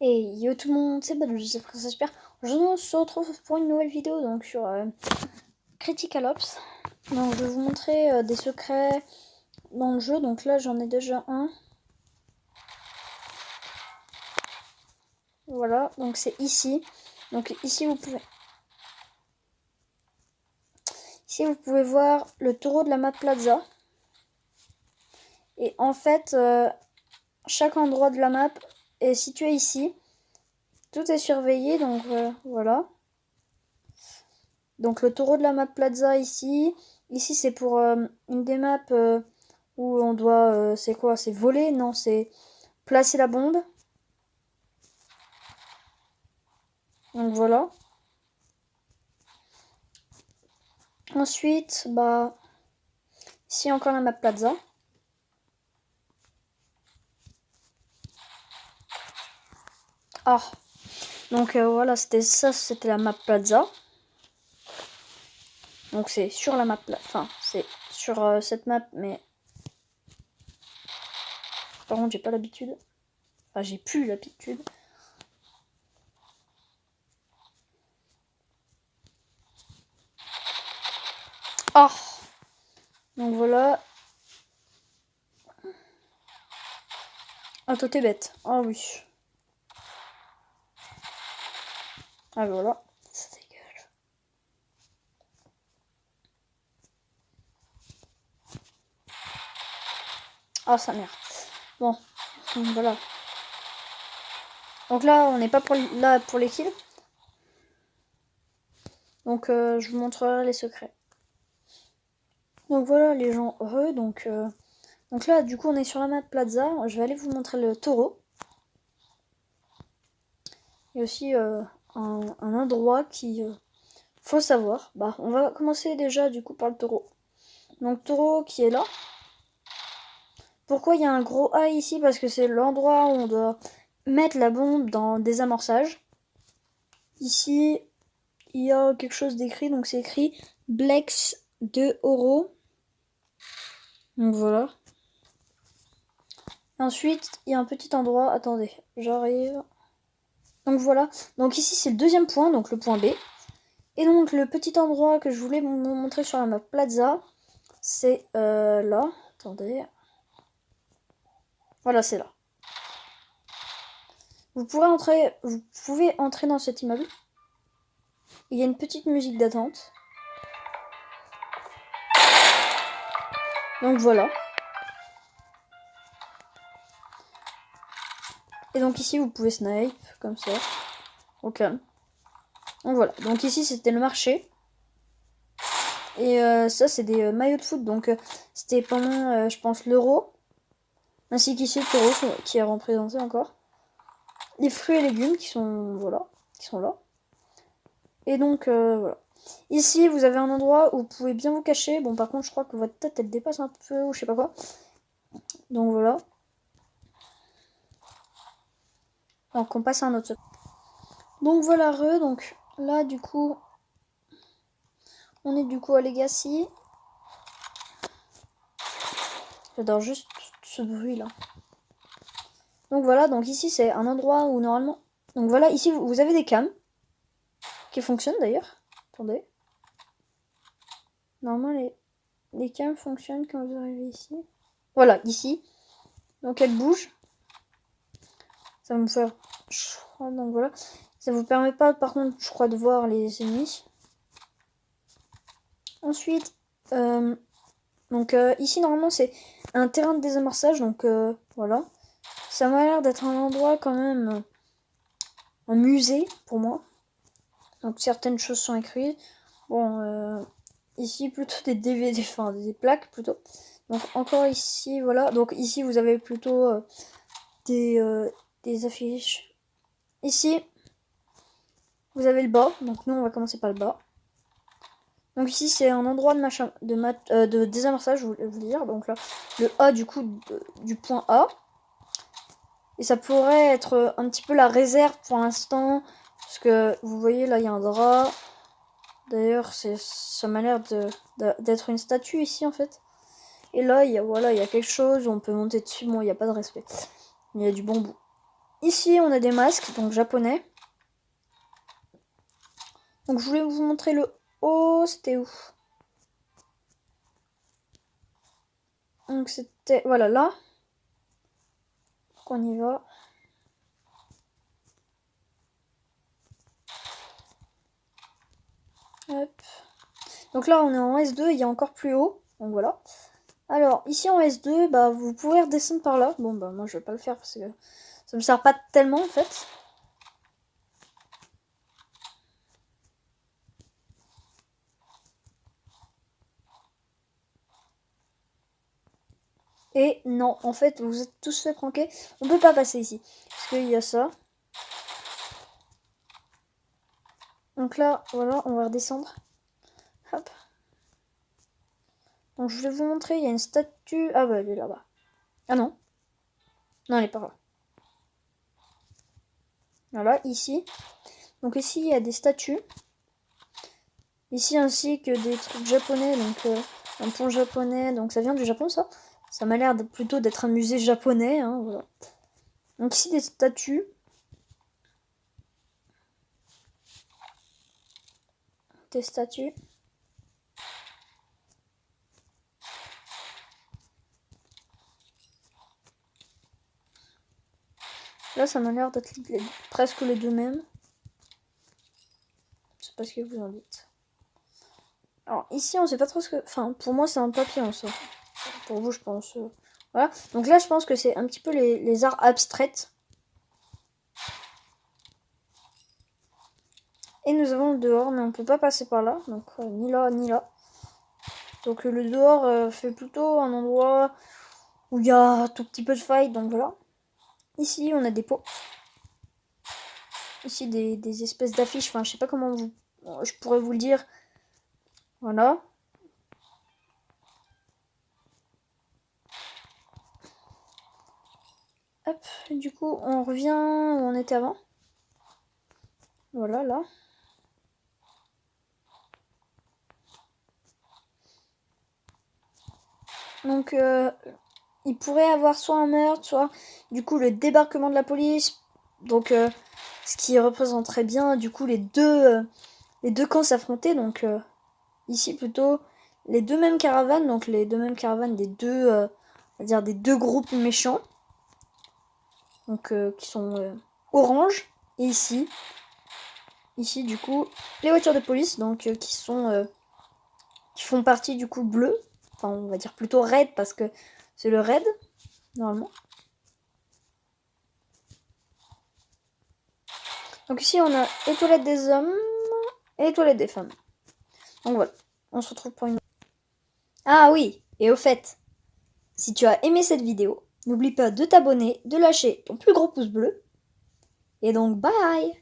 Et yo tout le monde, c'est Badou, j'espère que ça se perd. Aujourd'hui on se retrouve pour une nouvelle vidéo donc sur Critical Ops. Donc je vais vous montrer des secrets dans le jeu. Donc là j'en ai déjà un. Voilà, donc c'est ici. Donc ici vous pouvez voir le taureau de la map Plaza. Et en fait, chaque endroit de la map est situé ici. Tout est surveillé, donc voilà. Donc le taureau de la map Plaza ici. Ici c'est pour une des maps où on doit... c'est quoi? C'est voler? Non, c'est placer la bombe. Donc voilà. Ensuite, bah... ici encore la map Plaza. Ah, donc voilà, c'était la map Plaza. Donc c'est sur la map, enfin c'est sur cette map, mais par contre j'ai pas l'habitude. Enfin j'ai plus l'habitude. Ah, donc voilà. Ah toi t'es bête. Ah oui. Ah voilà. Ça dégage. Ah sa mère. Bon, donc voilà. Donc là on n'est pas là pour les kills. Donc je vous montrerai les secrets. Donc voilà les gens heureux. Donc là du coup on est sur la map Plaza. Je vais aller vous montrer le taureau. Il y a aussi un endroit qui faut savoir. Bah on va commencer déjà du coup par le taureau. Donc taureau qui est là. Pourquoi il y a un gros A ici? Parce que c'est l'endroit où on doit mettre la bombe dans désamorçage. Ici, il y a quelque chose d'écrit, donc c'est écrit Blex 2 euros. Donc voilà. Ensuite, il y a un petit endroit, attendez, j'arrive. Donc voilà, donc ici c'est le deuxième point, donc le point B. Et donc le petit endroit que je voulais vous montrer sur la map Plaza, c'est là, attendez. Voilà, c'est là. Vous pouvez entrer dans cet immeuble. Il y a une petite musique d'attente. Donc voilà. Et donc ici vous pouvez snipe comme ça. Au calme. Donc voilà. Donc ici c'était le marché. Et ça c'est des maillots de foot. Donc c'était pendant je pense l'Euro. Ainsi qu'ici le taureau qui est représenté encore. Les fruits et légumes qui sont voilà. Qui sont là. Et donc voilà. Ici vous avez un endroit où vous pouvez bien vous cacher. Bon par contre je crois que votre tête elle dépasse un peu ou je sais pas quoi. Donc voilà. Donc on passe à un autre. Donc voilà donc là du coup on est du coup à Legacy. J'adore juste ce bruit là. Donc voilà, donc ici c'est un endroit où normalement... Donc voilà, ici vous avez des cams. Qui fonctionnent d'ailleurs. Attendez. Normalement les cams fonctionnent quand vous arrivez ici. Voilà, ici. Donc elles bougent. Ça va me faire... Donc voilà. Ça vous permet pas par contre je crois de voir les ennemis. Ensuite... donc ici normalement c'est un terrain de désamorçage. Donc voilà. Ça m'a l'air d'être un endroit quand même... un musée pour moi. Donc certaines choses sont écrites. Bon, ici plutôt des DVD, enfin des plaques plutôt. Donc encore ici, voilà. Donc ici vous avez plutôt des affiches. Ici, vous avez le bas. Donc nous on va commencer par le bas. Donc ici c'est un endroit de désamorçage, je voulais vous dire. Donc là, le A du coup du point A. Et ça pourrait être un petit peu la réserve pour l'instant. Parce que vous voyez là il y a un drap. D'ailleurs ça m'a l'air d'être une statue ici en fait. Et là il y a quelque chose où on peut monter dessus. Bon il n'y a pas de respect. Il y a du bambou. ici, on a des masques, donc japonais. Donc je voulais vous montrer le haut, c'était où? Donc c'était, voilà, là. Donc on y va. Hop. Donc là, on est en S2, il y a encore plus haut. Donc voilà. Alors, ici en S2, bah, vous pouvez redescendre par là. Bon, bah, moi, je vais pas le faire parce que ça me sert pas tellement, en fait. Et non, en fait, vous êtes tous fait pranker. On peut pas passer ici. Parce qu'il y a ça. Donc là, voilà, on va redescendre. Hop. Donc je vais vous montrer, il y a une statue. Ah bah, elle est là-bas. Ah non. Non, elle est pas là. Voilà, ici. Donc ici, il y a des statues. Ici, ainsi que des trucs japonais. Donc un pont japonais. Donc ça vient du Japon, ça. Ça m'a l'air plutôt d'être un musée japonais. Hein, voilà. Donc ici, des statues. Des statues. Là, ça m'a l'air d'être presque les deux mêmes. Je sais pas ce que vous en dites. Alors, ici, on sait pas trop ce que... Enfin, pour moi, c'est un papillon, ça. Pour vous, je pense... Voilà. Donc là, je pense que c'est un petit peu les arts abstraites. Et nous avons le dehors, mais on peut pas passer par là. Donc, ni là, ni là. Donc, le dehors fait plutôt un endroit où il y a un tout petit peu de faille. Donc, voilà. Ici, on a des pots. Ici, des espèces d'affiches. Enfin, je sais pas comment je pourrais vous le dire. Voilà. Hop, du coup, on revient où on était avant. Voilà, là. Donc, il pourrait avoir soit un meurtre, soit, du coup, le débarquement de la police. Donc, ce qui représenterait bien, du coup, les deux camps s'affronter. Donc, ici, plutôt, les deux mêmes caravanes. Donc, les deux mêmes caravanes des deux, on va dire, des deux groupes méchants. Donc, qui sont orange. Et ici, du coup, les voitures de police. Donc, qui font partie, du coup, bleu. Enfin, on va dire plutôt red parce que c'est le red, normalement. Donc ici, on a les toilettes des hommes et les toilettes des femmes. Donc voilà, on se retrouve pour une... Ah oui, et au fait, si tu as aimé cette vidéo, n'oublie pas de t'abonner, de lâcher ton plus gros pouce bleu. Et donc, bye!